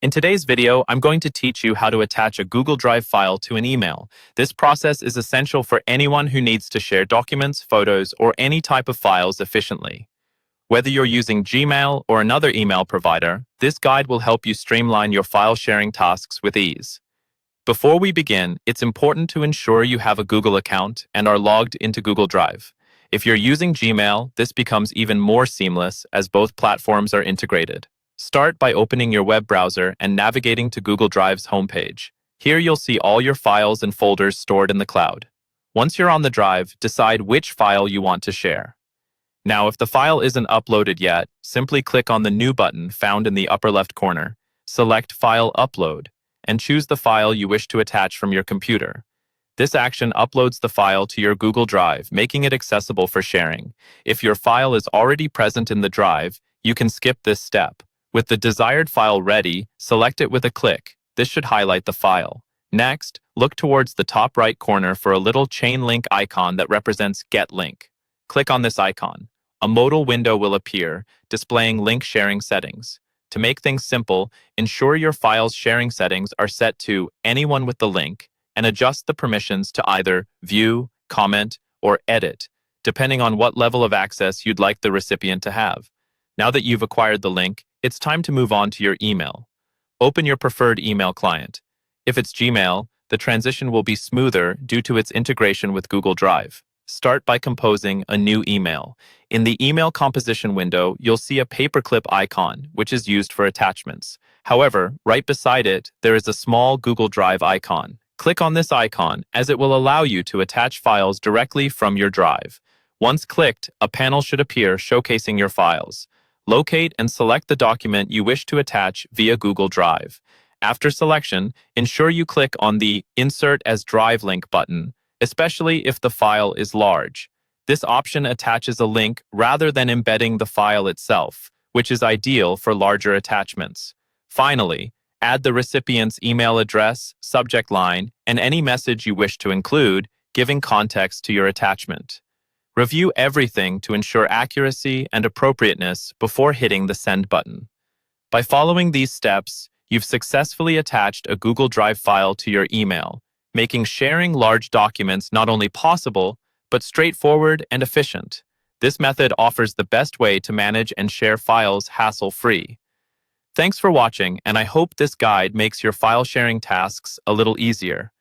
In today's video, I'm going to teach you how to attach a Google Drive file to an email. This process is essential for anyone who needs to share documents, photos, or any type of files efficiently. Whether you're using Gmail or another email provider, this guide will help you streamline your file sharing tasks with ease. Before we begin, it's important to ensure you have a Google account and are logged into Google Drive. If you're using Gmail, this becomes even more seamless as both platforms are integrated. Start by opening your web browser and navigating to Google Drive's homepage. Here you'll see all your files and folders stored in the cloud. Once you're on the drive, decide which file you want to share. Now, if the file isn't uploaded yet, simply click on the New button found in the upper left corner, select File Upload, and choose the file you wish to attach from your computer. This action uploads the file to your Google Drive, making it accessible for sharing. If your file is already present in the drive, you can skip this step. With the desired file ready, select it with a click. This should highlight the file. Next, look towards the top right corner for a little chain link icon that represents Get Link. Click on this icon. A modal window will appear, displaying link sharing settings. To make things simple, ensure your file's sharing settings are set to Anyone with the link and adjust the permissions to either View, Comment, or Edit, depending on what level of access you'd like the recipient to have. Now that you've acquired the link, it's time to move on to your email. Open your preferred email client. If it's Gmail, the transition will be smoother due to its integration with Google Drive. Start by composing a new email. In the email composition window, you'll see a paperclip icon, which is used for attachments. However, right beside it, there is a small Google Drive icon. Click on this icon, as it will allow you to attach files directly from your drive. Once clicked, a panel should appear showcasing your files. Locate and select the document you wish to attach via Google Drive. After selection, ensure you click on the Insert as Drive Link button, especially if the file is large. This option attaches a link rather than embedding the file itself, which is ideal for larger attachments. Finally, add the recipient's email address, subject line, and any message you wish to include, giving context to your attachment. Review everything to ensure accuracy and appropriateness before hitting the Send button. By following these steps, you've successfully attached a Google Drive file to your email, making sharing large documents not only possible, but straightforward and efficient. This method offers the best way to manage and share files hassle-free. Thanks for watching, and I hope this guide makes your file sharing tasks a little easier.